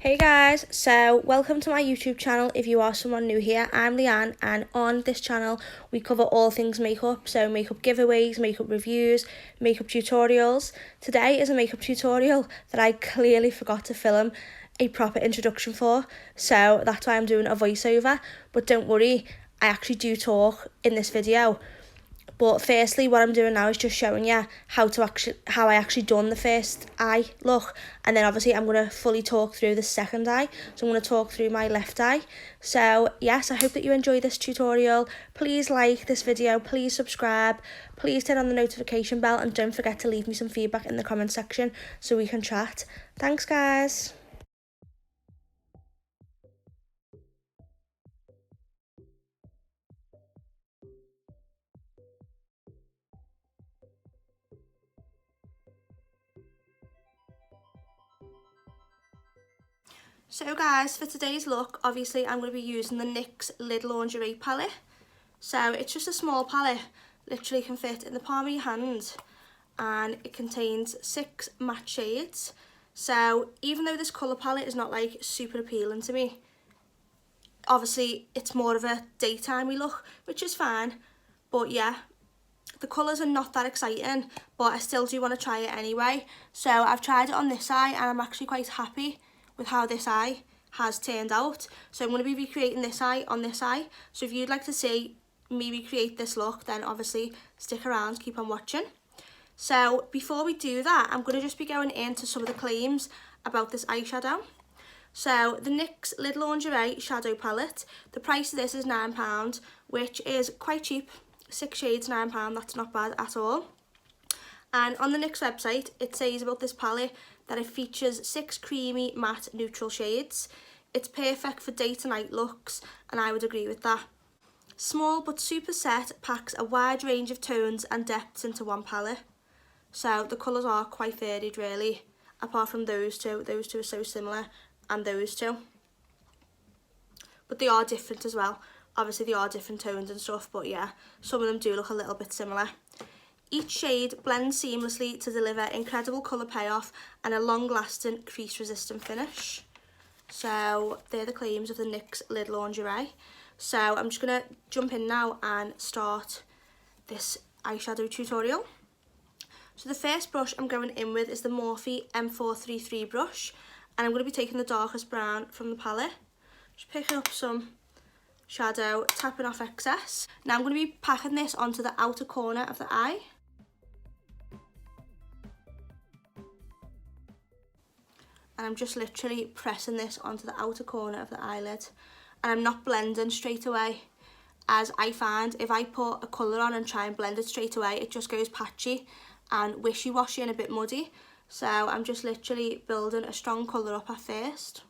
Hey guys, so welcome to my YouTube channel. If you are someone new here, I'm Leanne, and on this channel we cover all things makeup, so makeup giveaways, makeup reviews, makeup tutorials. Today is a makeup tutorial that I clearly forgot to film a proper introduction for, so that's why I'm doing a voiceover, but don't worry, I actually do talk in this video. But firstly, what I'm doing now is just showing you how I actually done the first eye look, and then obviously I'm going to fully talk through the second eye. So I'm going to talk through my left eye. So yes, I hope that you enjoy this tutorial. Please like this video, please subscribe, please turn on the notification bell, and don't forget to leave me some feedback in the comment section so we can chat. Thanks guys. So guys, for today's look, obviously I'm going to be using the NYX LID Lingerie palette. So it's just a small palette, literally can fit in the palm of your hand, and it contains 6 matte shades. So even though this colour palette is not like super appealing to me, obviously it's more of a daytimey look, which is fine. But yeah, the colours are not that exciting, but I still do want to try it anyway. So I've tried it on this eye and I'm actually quite happy with how this eye has turned out. So I'm going to be recreating this eye on this eye. So if you'd like to see me recreate this look, then obviously stick around, keep on watching. So before we do that, I'm going to just be going into some of the claims about this eyeshadow. So the NYX LID Lingerie shadow palette, the price of this is £9, which is quite cheap. 6 shades, £9, that's not bad at all. And on the NYX website, it says about this palette that it features 6 creamy matte neutral shades. It's perfect for day to night looks, and I would agree with that. Small but super set packs a wide range of tones and depths into one palette. So the colours are quite varied really, apart from those two. Those two are so similar, and those two. But they are different as well. Obviously they are different tones and stuff, but yeah, some of them do look a little bit similar. Each shade blends seamlessly to deliver incredible colour payoff and a long-lasting crease-resistant finish. So they're the claims of the NYX LID Lingerie. So I'm just going to jump in now and start this eyeshadow tutorial. So the first brush I'm going in with is the Morphe M433 brush, and I'm going to be taking the darkest brown from the palette. Just picking up some shadow, tapping off excess. Now I'm going to be packing this onto the outer corner of the eye. And I'm just literally pressing this onto the outer corner of the eyelid. And I'm not blending straight away, as I find if I put a colour on and try and blend it straight away, it just goes patchy and wishy-washy and a bit muddy. So I'm just literally building a strong colour up at first.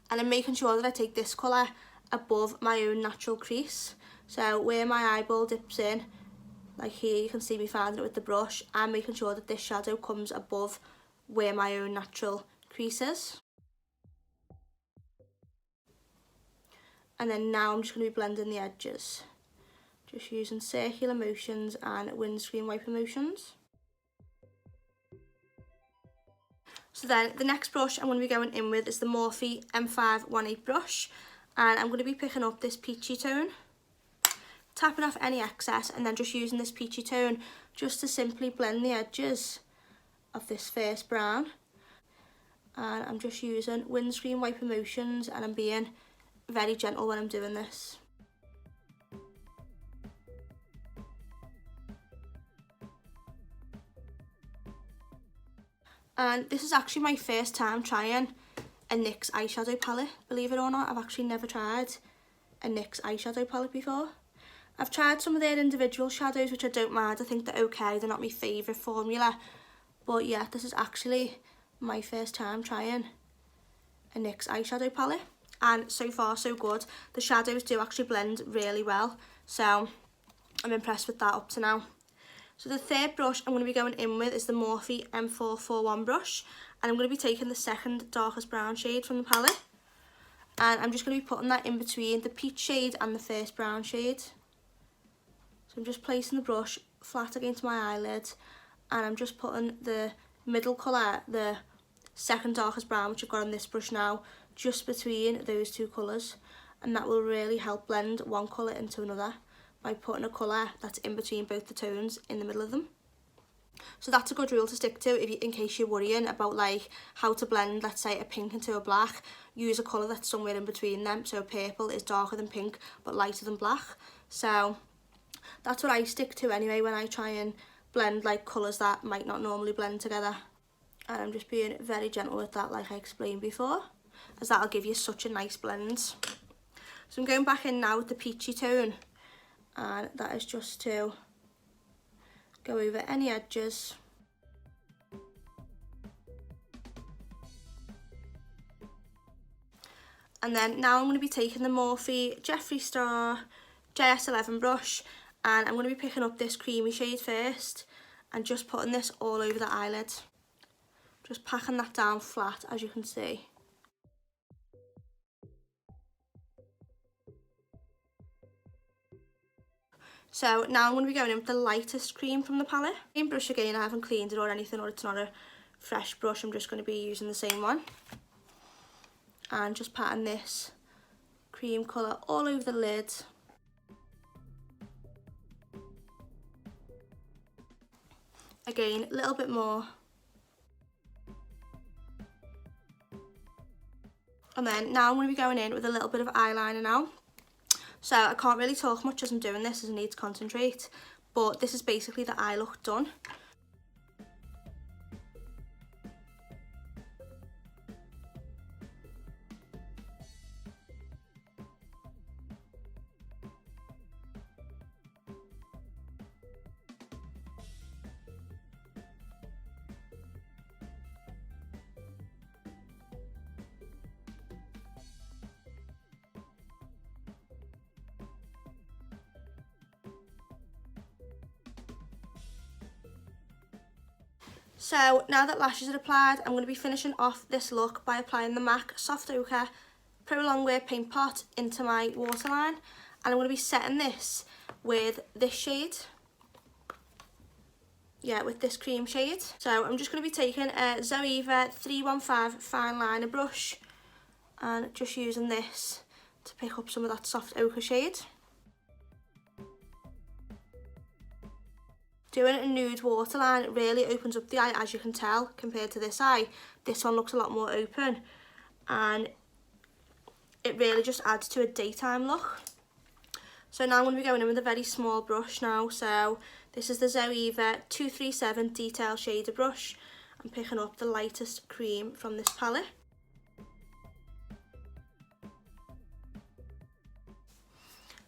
And I'm making sure that I take this colour above my own natural crease. So where my eyeball dips in, like here, you can see me finding it with the brush. I'm making sure that this shadow comes above where my own natural crease is. And then now I'm just going to be blending the edges, just using circular motions and windscreen wiper motions. So then the next brush I'm going to be going in with is the Morphe M518 brush, and I'm going to be picking up this peachy tone, tapping off any excess, and then just using this peachy tone just to simply blend the edges of this first brown. And I'm just using windscreen wiper motions, and I'm being very gentle when I'm doing this. And this is actually my first time trying a NYX eyeshadow palette. Believe it or not, I've actually never tried a NYX eyeshadow palette before. I've tried some of their individual shadows, which I don't mind. I think they're okay. They're not my favourite formula. But yeah, this is actually my first time trying a NYX eyeshadow palette. And so far so good. The shadows do actually blend really well. So I'm impressed with that up to now. So the third brush I'm going to be going in with is the Morphe M441 brush, and I'm going to be taking the second darkest brown shade from the palette, and I'm just going to be putting that in between the peach shade and the first brown shade. So I'm just placing the brush flat against my eyelid, and I'm just putting the middle colour, the second darkest brown, which I've got on this brush now, just between those two colours, and that will really help blend one colour into another by putting a colour that's in between both the tones in the middle of them. So that's a good rule to stick to in case you're worrying about like how to blend, let's say, a pink into a black. Use a colour that's somewhere in between them. So purple is darker than pink but lighter than black. So that's what I stick to anyway when I try and blend like colours that might not normally blend together. And I'm just being very gentle with that, like I explained before, as that'll give you such a nice blend. So I'm going back in now with the peachy tone, and that is just to go over any edges. And then now I'm going to be taking the Morphe Jeffree Star JS11 brush, and I'm going to be picking up this creamy shade first and just putting this all over the eyelid. Just packing that down flat, as you can see. So now I'm going to be going in with the lightest cream from the palette. Same brush again, I haven't cleaned it or anything, or it's not a fresh brush, I'm just going to be using the same one. And just patting this cream colour all over the lid. Again, a little bit more. And then now I'm going to be going in with a little bit of eyeliner now. So I can't really talk much as I'm doing this, as I need to concentrate, but this is basically the eye look done. So now that lashes are applied, I'm going to be finishing off this look by applying the MAC Soft Ochre Pro Longwear Paint Pot into my waterline, and I'm going to be setting this with this shade. Yeah, with this cream shade. So I'm just going to be taking a Zoeva 315 fine liner brush and just using this to pick up some of that soft ochre shade. Doing a nude waterline really opens up the eye, as you can tell, compared to this eye. This one looks a lot more open, and it really just adds to a daytime look. So now I'm going to be going in with a very small brush now. So this is the Zoeva 237 Detail Shader brush. I'm picking up the lightest cream from this palette.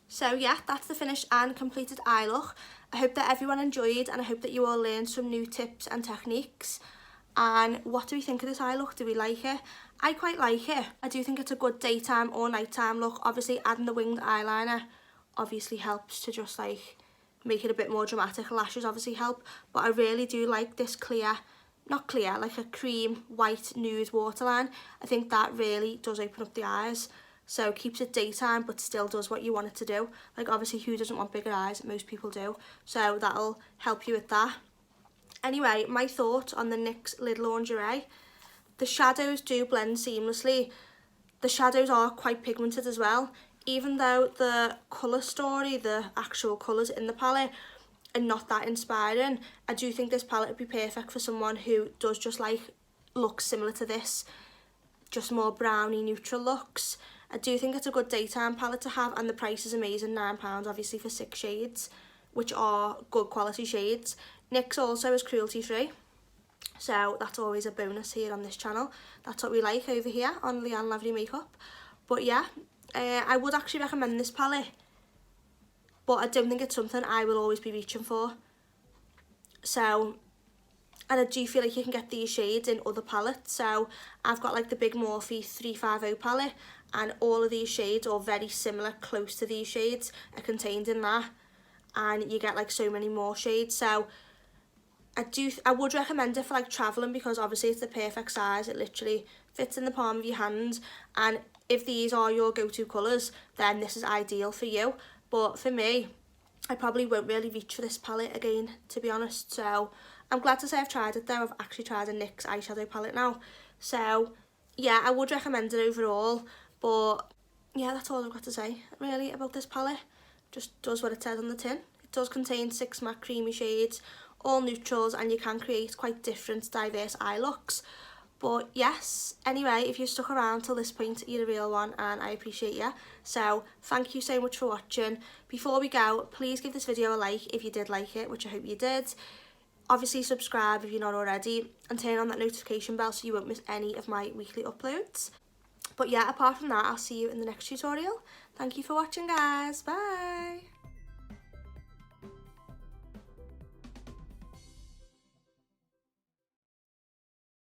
So yeah, that's the finished and completed eye look. I hope that everyone enjoyed, and I hope that you all learned some new tips and techniques. And what do we think of this eye look? Do we like it? I quite like it. I do think it's a good daytime or nighttime look. Obviously adding the winged eyeliner obviously helps to just like make it a bit more dramatic. Lashes obviously help, but I really do like this clear, not clear, like a cream white nude waterline. I think that really does open up the eyes. So keeps it daytime but still does what you want it to do. Like obviously who doesn't want bigger eyes? Most people do. So that'll help you with that. Anyway, my thoughts on the NYX Lid Lingerie. The shadows do blend seamlessly. The shadows are quite pigmented as well. Even though the colour story, the actual colours in the palette are not that inspiring, I do think this palette would be perfect for someone who does just like looks similar to this. Just more browny neutral looks. I do think it's a good daytime palette to have, and the price is amazing, £9 obviously for 6 shades, which are good quality shades. NYX also is cruelty free, so that's always a bonus here on this channel. That's what we like over here on Leanne Lovely Makeup. But yeah, I would actually recommend this palette, but I don't think it's something I will always be reaching for. So, and I do feel like you can get these shades in other palettes. So I've got like the big Morphe 350 palette, and all of these shades, or very similar, close to these shades, are contained in that, and you get like so many more shades. So I would recommend it for like traveling, because obviously it's the perfect size. It literally fits in the palm of your hand, and if these are your go-to colours, then this is ideal for you. But for me, I probably won't really reach for this palette again, to be honest. So I'm glad to say I've tried it though. I've actually tried a NYX eyeshadow palette now. So yeah, I would recommend it overall, but yeah, that's all I've got to say really about this palette. Just does what it says on the tin. It does contain 6 matte creamy shades, all neutrals, and you can create quite different diverse eye looks. But yes, anyway, if you stuck around till this point, you're a real one and I appreciate you. So thank you so much for watching. Before we go, please give this video a like if you did like it, which I hope you did. Obviously subscribe if you're not already, and turn on that notification bell so you won't miss any of my weekly uploads. But yeah, apart from that, I'll see you in the next tutorial. Thank you for watching, guys. Bye.